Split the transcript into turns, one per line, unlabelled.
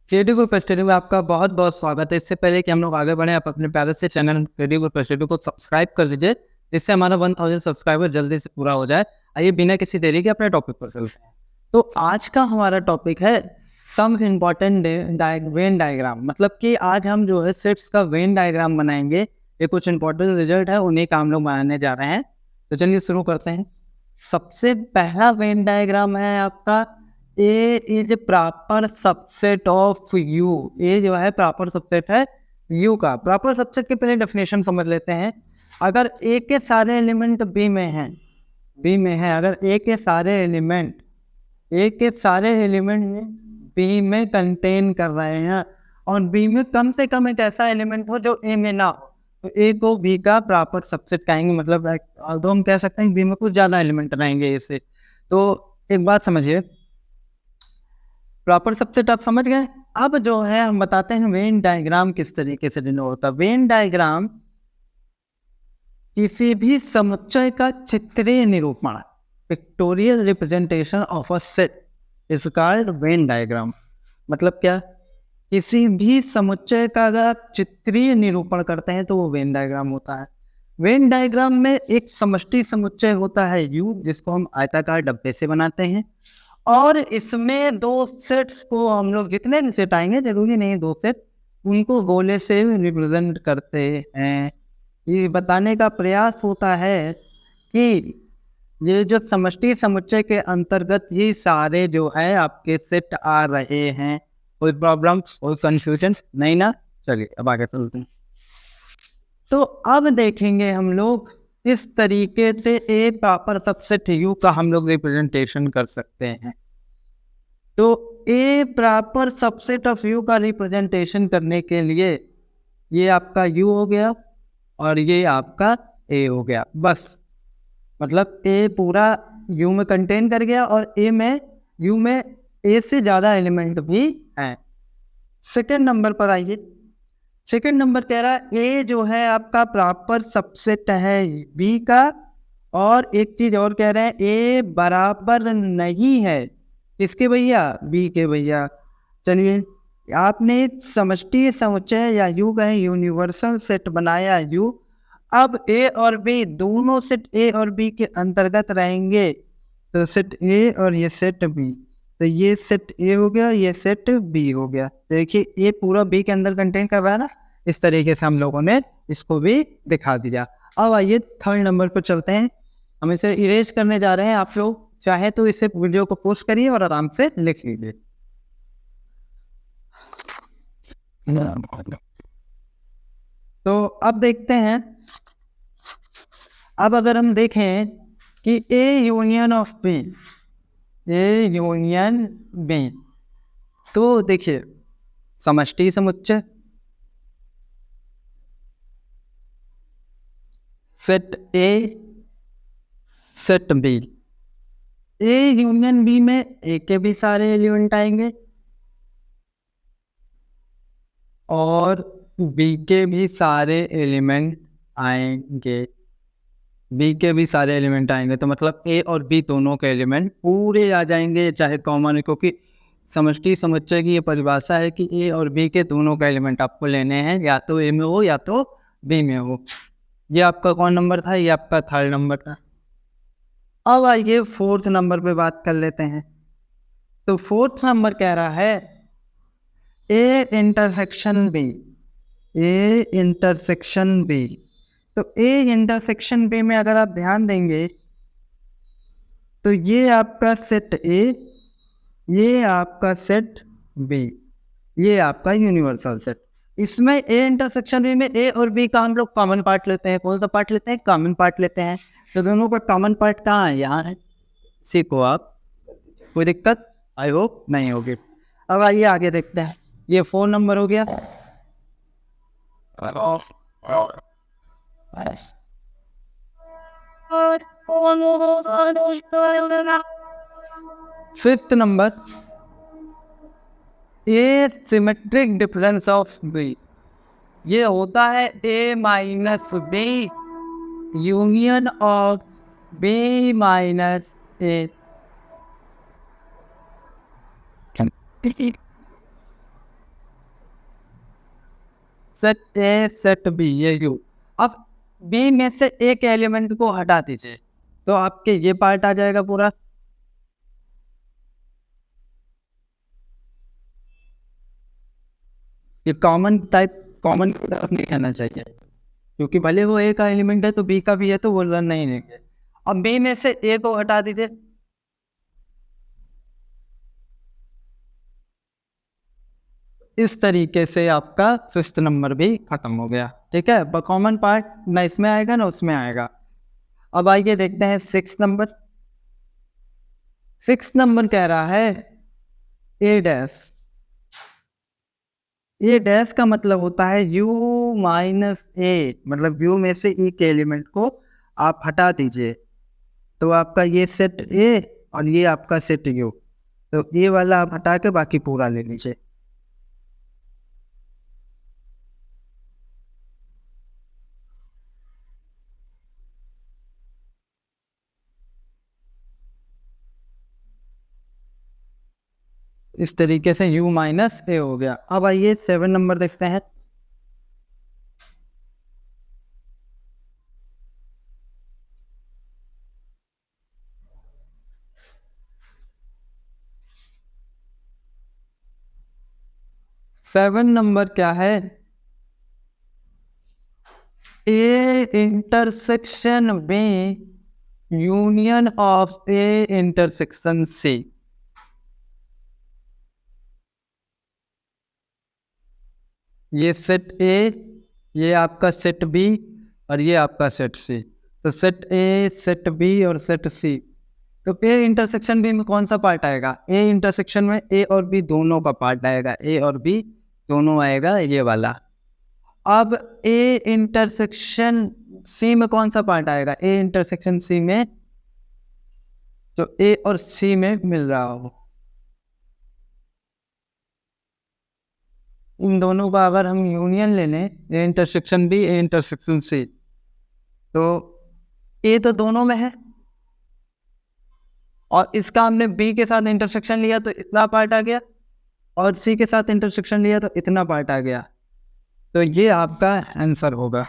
Creative group study में आपका बहुत बहुत स्वागत है। इससे पहले कि हम लोग आगे बढ़ें, आप अपने प्यारे से चैनल क्रिएटिव ग्रुप स्टडी को सब्सक्राइब कर दीजिए, जिससे हमारा 1000 सब्सक्राइबर जल्दी से पूरा हो जाए। आइए बिना किसी देरी के अपने टॉपिक पर चलते हैं। तो आज का हमारा टॉपिक है सम इम्पॉर्टेंट वेन डायग्राम। मतलब कि आज हम जो है सेट्स का वेन डायग्राम बनाएंगे। ये कुछ इंपॉर्टेंट रिजल्ट है, उन्हीं का हम लोग बनाने जा रहे हैं। तो चलिए शुरू करते हैं। सबसे पहला वेन डायग्राम है आपका A is proper subset of U. A जो है प्रॉपर सबसेट है यू का। प्रॉपर सबसेट की पहले डेफिनेशन समझ लेते हैं। अगर ए के सारे एलिमेंट बी में हैं, अगर ए के सारे एलिमेंट बी में कंटेन कर रहे हैं और बी में कम से कम एक ऐसा एलिमेंट हो जो ए में ना हो, तो ए को बी का प्रॉपर सबसेट कहेंगे। मतलब तो हम कह सकते हैं बी में कुछ ज़्यादा एलिमेंट रहेंगे ए से। तो एक बात समझिए, प्रॉपर सबसेट आप समझ गए। अब जो है हम बताते हैं वेन डायग्राम किस तरीके से डिनोट होता है। वेन डायग्राम किसी भी समुच्चय का चित्रीय निरूपण, pictorial representation of a set is called Venn diagram. मतलब क्या, किसी भी समुच्चय का अगर आप चित्रीय निरूपण करते हैं तो वो वेन डायग्राम होता है। वेन डायग्राम में एक समष्टि समुच्चय होता है यू, जिसको हम आयताकार डब्बे से बनाते हैं, और इसमें दो सेट्स को हम लोग, जितने भी सेट आएंगे, जरूरी नहीं दो सेट, उनको गोले से रिप्रेजेंट करते हैं। ये बताने का प्रयास होता है कि ये जो समष्टि समुच्चय के अंतर्गत ही सारे जो है आपके सेट आ रहे हैं। कोई प्रॉब्लम, कोई कंफ्यूजन नहीं ना? चलिए अब आगे चलते हैं। तो अब देखेंगे हम लोग इस तरीके से ए प्रॉपर सबसेट यू का हम लोग रिप्रेजेंटेशन कर सकते हैं। तो ए प्रॉपर सबसेट ऑफ यू का रिप्रेजेंटेशन करने के लिए ये आपका यू हो गया और ये आपका ए हो गया। बस मतलब ए पूरा यू में कंटेन कर गया और यू में ए से ज़्यादा एलिमेंट भी हैं। सेकेंड नंबर पर आइए। सेकेंड नंबर कह रहा है ए जो है आपका प्रॉपर सबसेट है बी का, और एक चीज़ और कह रहे हैं ए बराबर नहीं है किसके भैया? बी के भैया। चलिए, आपने एक समष्टि समुच्चय या यू कहें यूनिवर्सल सेट बनाया यू। अब ए और बी दोनों सेट ए और बी के अंतर्गत रहेंगे, तो सेट ए और ये सेट बी, तो ये सेट ए हो गया, ये सेट बी हो गया। देखिए ए पूरा बी के अंदर कंटेन कर रहा है ना। इस तरीके से हम लोगों ने इसको भी दिखा दिया। अब आइए थर्ड नंबर पर चलते हैं। हम इसे इरेज करने जा रहे हैं। आप लोग चाहे तो इसे वीडियो को पोस्ट करिए और आराम से लिख लीजिए। तो अब देखते हैं। अब अगर हम देखें कि ए यूनियन ऑफ बी, तो देखिए समष्टि समुच्चय, set A set B, A union B में ए के भी सारे एलिमेंट आएंगे और बी के भी सारे एलिमेंट आएंगे। तो मतलब ए और बी दोनों के एलिमेंट पूरे आ जाएंगे, चाहे कॉमन है, क्योंकि समष्टि समुच्चय की ये परिभाषा है कि ए और बी के दोनों का एलिमेंट आपको लेने हैं, या तो ए में हो या तो बी में हो। ये आपका कौन नंबर था? ये आपका थर्ड नंबर था। अब आइए फोर्थ नंबर पे बात कर लेते हैं। तो फोर्थ नंबर कह रहा है ए इंटरसेक्शन बी, तो ए इंटरसेक्शन बी में अगर आप ध्यान देंगे तो ये आपका सेट ए, ये आपका सेट बी, ये आपका यूनिवर्सल सेट। इसमें ए इंटरसेक्शन बी में ए और बी का हम लोग कॉमन पार्ट लेते हैं। कौन सा पार्ट लेते हैं? कॉमन पार्ट लेते हैं। तो दोनों का कॉमन पार्ट कहाँ है? यहाँ है। सीखो आप, कोई दिक्कत आई होप नहीं होगी। अब आइए आगे देखते हैं। ये 4 नंबर हो गया। Fifth number, A symmetric difference of B. ये होता है A minus B union of B minus A. Set A set B ये यू। अब बी में से एक एलिमेंट को हटा दीजिए तो आपके ये पार्ट आ जाएगा पूरा। ये कॉमन की तरफ नहीं आना चाहिए, क्योंकि भले वो ए का एलिमेंट है तो बी का भी है तो वो रन नहीं लेंगे। अब बी में से ए को हटा दीजिए, इस तरीके से आपका फिफ्थ नंबर भी खत्म हो गया। ठीक है, कॉमन पार्ट ना इसमें आएगा ना उसमें आएगा। अब आइए देखते हैं सिक्स नंबर। सिक्स नंबर कह रहा है ए डैश। ए डैश का मतलब होता है u माइनस ए, मतलब u में से एक एलिमेंट को आप हटा दीजिए तो आपका ये सेट ए और ये आपका सेट u, तो ए वाला आप हटा के बाकी पूरा ले लीजिए। इस तरीके से u माइनस ए हो गया। अब आइए सेवन नंबर देखते हैं। सेवन नंबर क्या है, A intersection B union of A intersection C. ये सेट ए, ये आपका सेट बी और ये आपका सेट सी। तो सेट ए सेट बी और सेट सी, तो ए इंटरसेक्शन बी में कौन सा पार्ट आएगा, ए इंटरसेक्शन में ए और बी दोनों का पार्ट आएगा, ए और बी दोनों आएगा ये वाला। अब ए इंटरसेक्शन सी में कौन सा पार्ट आएगा, ए इंटरसेक्शन सी में तो ए और सी में मिल रहा हो, इन दोनों का अगर हम यूनियन ले लें, A intersection B A intersection C, तो ए तो दोनों में है और इसका हमने बी के साथ इंटरसेक्शन लिया तो इतना पार्ट आ गया और सी के साथ इंटरसेक्शन लिया तो इतना पार्ट आ गया। तो ये आपका आंसर होगा।